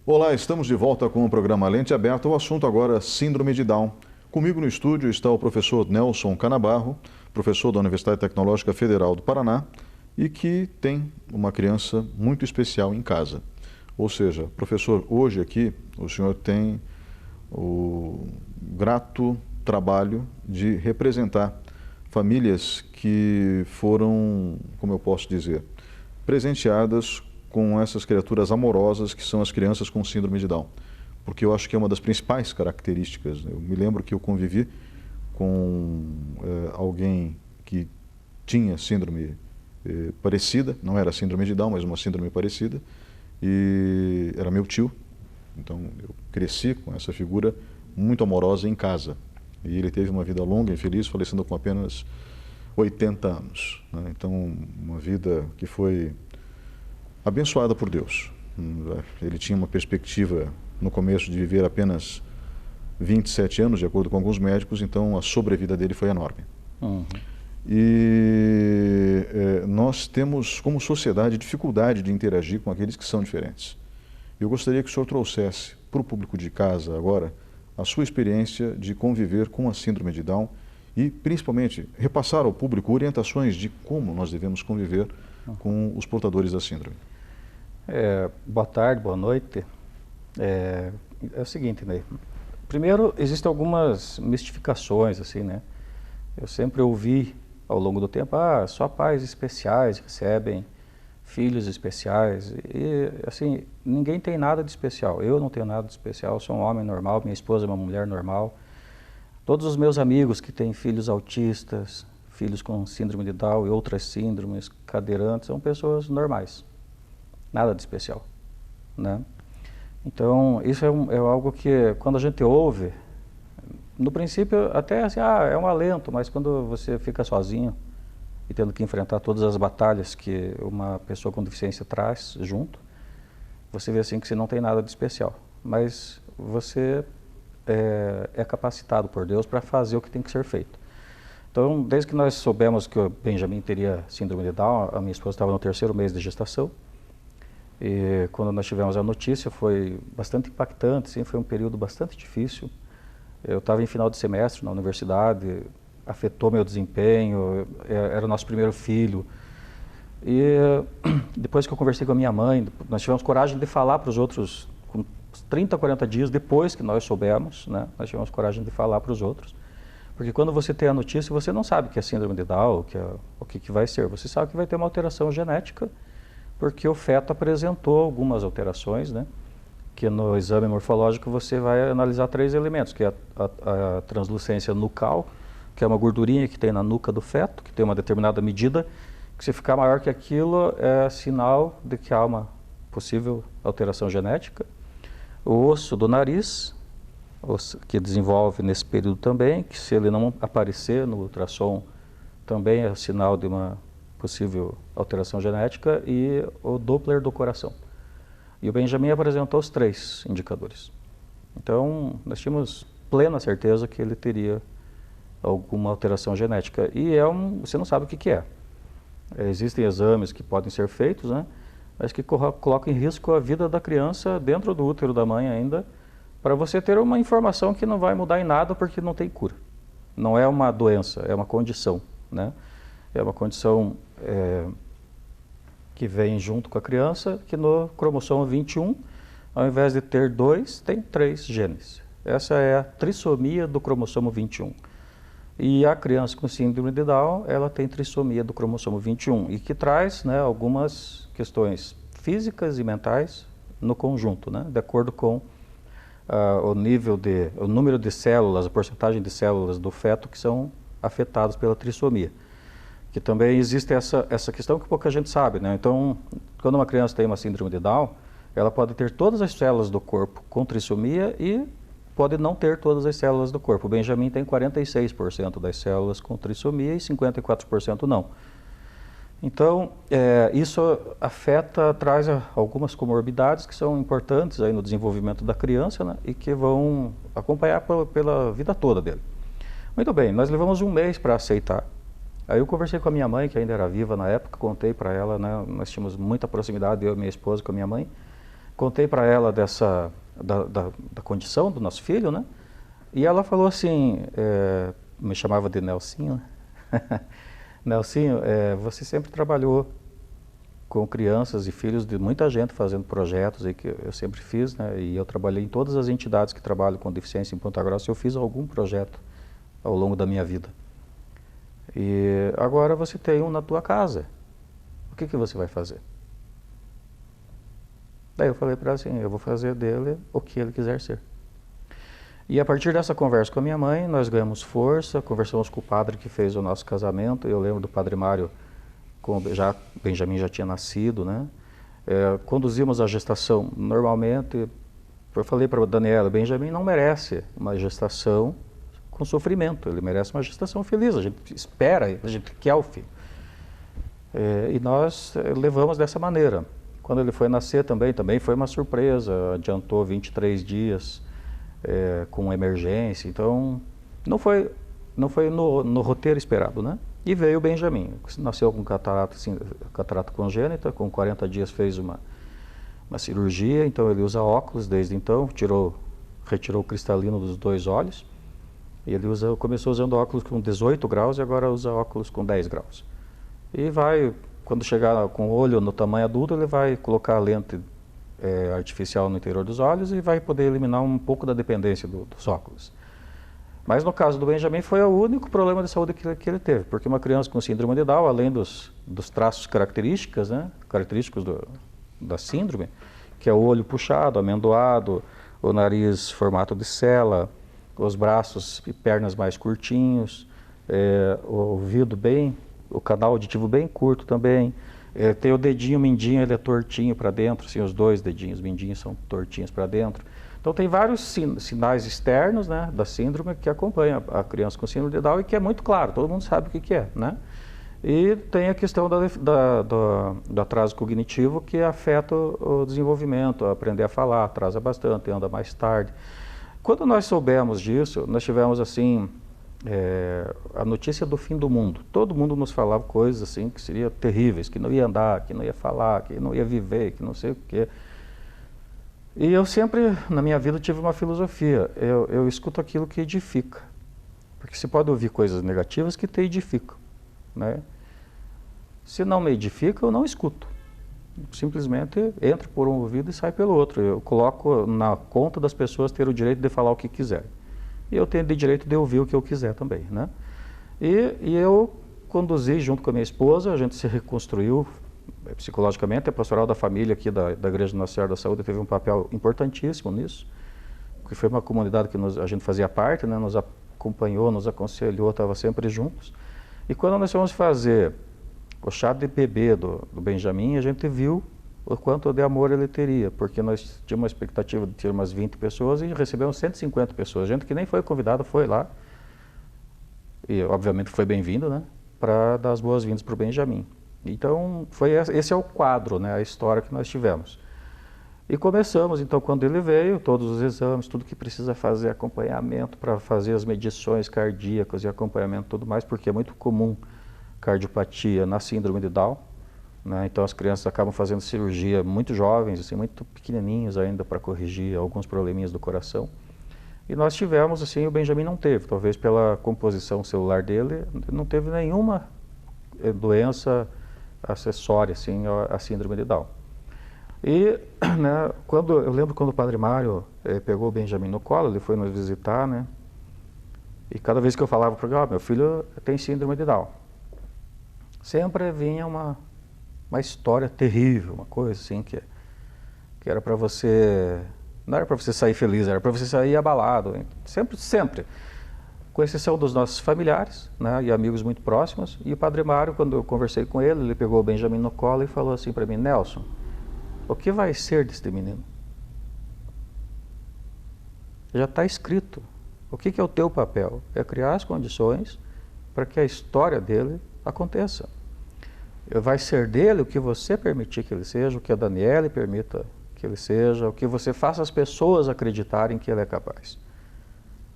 Olá, estamos de volta com o programa Lente Aberta. O assunto agora é Síndrome de Down. Comigo no estúdio está o professor Nelson Canabarro, professor da Universidade Tecnológica Federal do Paraná e que tem uma criança muito especial em casa. Ou seja, professor, hoje aqui o senhor tem o grato trabalho de representar famílias que foram, como eu posso dizer, presenteadas com essas criaturas amorosas que são as crianças com síndrome de Down. Porque eu acho que é uma das principais características. Eu me lembro que eu convivi com alguém que tinha síndrome parecida, não era síndrome de Down, mas uma síndrome parecida, e era meu tio. Então eu cresci com essa figura muito amorosa em casa. E ele teve uma vida longa e feliz, falecendo com apenas 80 anos. Né? Então, uma vida que foi abençoada por Deus. Ele tinha uma perspectiva no começo de viver apenas 27 anos, de acordo com alguns médicos, então a sobrevida dele foi enorme. Uhum. E nós temos, como sociedade, dificuldade de interagir com aqueles que são diferentes. Eu gostaria que o senhor trouxesse para o público de casa agora a sua experiência de conviver com a síndrome de Down e, principalmente, repassar ao público orientações de como nós devemos conviver com os portadores da síndrome. Boa tarde, boa noite. É o seguinte, né? Primeiro, existem algumas mistificações, assim, né? Eu sempre ouvi ao longo do tempo, só pais especiais recebem filhos especiais. E, assim, ninguém tem nada de especial. Eu não tenho nada de especial, sou um homem normal, minha esposa é uma mulher normal. Todos os meus amigos que têm filhos autistas, filhos com síndrome de Down e outras síndromes, cadeirantes, são pessoas normais. Nada de especial, né? Então, isso é algo que, quando a gente ouve, no princípio, até assim, é um alento, mas quando você fica sozinho e tendo que enfrentar todas as batalhas que uma pessoa com deficiência traz junto, você vê assim que você não tem nada de especial, mas você é capacitado por Deus para fazer o que tem que ser feito. Então, desde que nós soubemos que o Benjamin teria síndrome de Down, a minha esposa estava no 3º mês de gestação, e quando nós tivemos a notícia foi bastante impactante, sim, foi um período bastante difícil. Eu estava em final de semestre na universidade, afetou meu desempenho, era o nosso primeiro filho. E depois que eu conversei com a minha mãe, nós tivemos coragem de falar para os outros, com 30, 40 dias depois que nós soubemos, né, nós tivemos coragem de falar para os outros. Porque quando você tem a notícia, você não sabe que é síndrome de Down, o que vai ser. Você sabe que vai ter uma alteração genética, porque o feto apresentou algumas alterações, né? Que no exame morfológico você vai analisar 3 elementos, que é a translucência nucal, que é uma gordurinha que tem na nuca do feto, que tem uma determinada medida, que se ficar maior que aquilo é sinal de que há uma possível alteração genética. O osso do nariz, que desenvolve nesse período também, que se ele não aparecer no ultrassom, também é sinal de uma possível alteração genética, e o Doppler do coração. E o Benjamin apresentou os 3 indicadores. Então, nós tínhamos plena certeza que ele teria alguma alteração genética. E você não sabe o que é. Existem exames que podem ser feitos, né, mas que colocam em risco a vida da criança dentro do útero da mãe ainda, para você ter uma informação que não vai mudar em nada porque não tem cura. Não é uma doença, é uma condição, né? É uma condição que vem junto com a criança, que no cromossomo 21, ao invés de ter 2, tem 3 genes. Essa é a trissomia do cromossomo 21. E a criança com síndrome de Down, ela tem trissomia do cromossomo 21, e que traz, né, algumas questões físicas e mentais no conjunto, né, de acordo com o número de células, a porcentagem de células do feto que são afetadas pela trissomia. Que também existe essa questão que pouca gente sabe, né? Então, quando uma criança tem uma síndrome de Down, ela pode ter todas as células do corpo com trissomia e pode não ter todas as células do corpo. O Benjamin tem 46% das células com trissomia e 54% não. Então, isso traz algumas comorbidades que são importantes aí no desenvolvimento da criança, né, e que vão acompanhar pela vida toda dele. Muito bem, nós levamos 1 mês para aceitar. Aí eu conversei com a minha mãe, que ainda era viva na época, contei para ela, né, nós tínhamos muita proximidade, eu e minha esposa com a minha mãe, Contei para ela da condição do nosso filho, né? E ela falou assim, me chamava de Nelsinho, né? Nelsinho, você sempre trabalhou com crianças e filhos de muita gente fazendo projetos aí que eu sempre fiz, né? E eu trabalhei em todas as entidades que trabalham com deficiência em Ponta Grossa, eu fiz algum projeto ao longo da minha vida. E agora você tem um na tua casa, o que você vai fazer? Daí eu falei para ela assim, eu vou fazer dele o que ele quiser ser. E a partir dessa conversa com a minha mãe, nós ganhamos força, conversamos com o padre que fez o nosso casamento, eu lembro do Padre Mário, Benjamin já tinha nascido, né? Conduzimos a gestação normalmente. Eu falei para a Daniela, Benjamin não merece uma gestação com sofrimento, ele merece uma gestação feliz, a gente espera, a gente quer o filho. E nós levamos dessa maneira. Quando ele foi nascer também foi uma surpresa, adiantou 23 dias com emergência, então não foi no roteiro esperado, né? E veio o Benjamin, nasceu com catarata congênita, com 40 dias fez uma cirurgia, então ele usa óculos desde então, retirou o cristalino dos 2 olhos, e ele começou usando óculos com 18 graus e agora usa óculos com 10 graus. E quando chegar com o olho no tamanho adulto, ele vai colocar a lente artificial no interior dos olhos e vai poder eliminar um pouco da dependência dos óculos. Mas no caso do Benjamin foi o único problema de saúde que ele teve, porque uma criança com síndrome de Down, além dos traços característicos, né, característicos da síndrome, que é o olho puxado, amendoado, o nariz formato de cela, os braços e pernas mais curtinhos, o ouvido o canal auditivo bem curto também, tem o dedinho mindinho, ele é tortinho para dentro, assim, os 2 dedinhos mindinhos são tortinhos para dentro. Então tem vários sinais externos, né, da síndrome que acompanham a criança com síndrome de Down e que é muito claro, todo mundo sabe o que é, né? E tem a questão do atraso cognitivo que afeta o desenvolvimento, aprender a falar, atrasa bastante, anda mais tarde. Quando nós soubemos disso, nós tivemos assim, a notícia do fim do mundo. Todo mundo nos falava coisas assim que seriam terríveis, que não ia andar, que não ia falar, que não ia viver, que não sei o quê. E eu sempre, na minha vida, tive uma filosofia. Eu escuto aquilo que edifica. Porque se pode ouvir coisas negativas que te edificam, né? Se não me edifica, eu não escuto. Simplesmente entra por um ouvido e sai pelo outro. Eu coloco na conta das pessoas ter o direito de falar o que quiserem. E eu tenho o direito de ouvir o que eu quiser também, né? E eu conduzi junto com a minha esposa, a gente se reconstruiu psicologicamente. A pastoral da família aqui da Igreja Nossa Senhora da Saúde teve um papel importantíssimo nisso, porque foi uma comunidade que a gente fazia parte, né? Nos acompanhou, nos aconselhou, estava sempre juntos. E quando nós fomos fazer o chá de bebê do Benjamin, a gente viu o quanto de amor ele teria, porque nós tínhamos uma expectativa de ter umas 20 pessoas e recebemos 150 pessoas. Gente que nem foi convidada foi lá, e obviamente foi bem-vindo, né? Para dar as boas-vindas para o Benjamin. Então, esse é o quadro, né, a história que nós tivemos. E começamos, então, quando ele veio, todos os exames, tudo que precisa fazer, acompanhamento para fazer as medições cardíacas e acompanhamento e tudo mais, porque é muito comum cardiopatia na síndrome de Down, né? Então, as crianças acabam fazendo cirurgia muito jovens, assim, muito pequenininhos ainda, para corrigir alguns probleminhas do coração. E nós tivemos, assim, o Benjamin não teve, talvez pela composição celular dele, não teve nenhuma doença acessória, assim, a síndrome de Down. E, né, eu lembro quando o Padre Mário pegou o Benjamin no colo, ele foi nos visitar, né? E cada vez que eu falava para ele, meu filho tem síndrome de Down, sempre vinha uma história terrível, uma coisa assim que era para você, não era para você sair feliz, era para você sair abalado, sempre. Com exceção dos nossos familiares, né, e amigos muito próximos. E o Padre Mário, quando eu conversei com ele pegou o Benjamin no colo e falou assim para mim, Nelson, o que vai ser deste menino? Já está escrito. O que é o teu papel? É criar as condições para que a história dele aconteça. Vai ser dele o que você permitir que ele seja, o que a Daniele permita que ele seja, o que você faça as pessoas acreditarem que ele é capaz.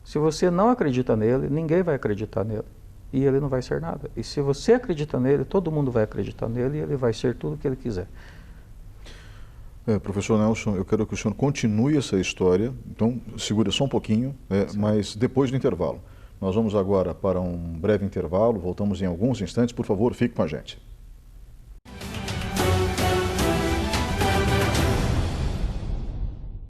Se você não acredita nele, ninguém vai acreditar nele e ele não vai ser nada. E se você acredita nele, todo mundo vai acreditar nele e ele vai ser tudo o que ele quiser. Professor Nelson, eu quero que o senhor continue essa história, então segura só um pouquinho, mas depois do intervalo. Nós vamos agora para um breve intervalo, voltamos em alguns instantes, por favor, fique com a gente.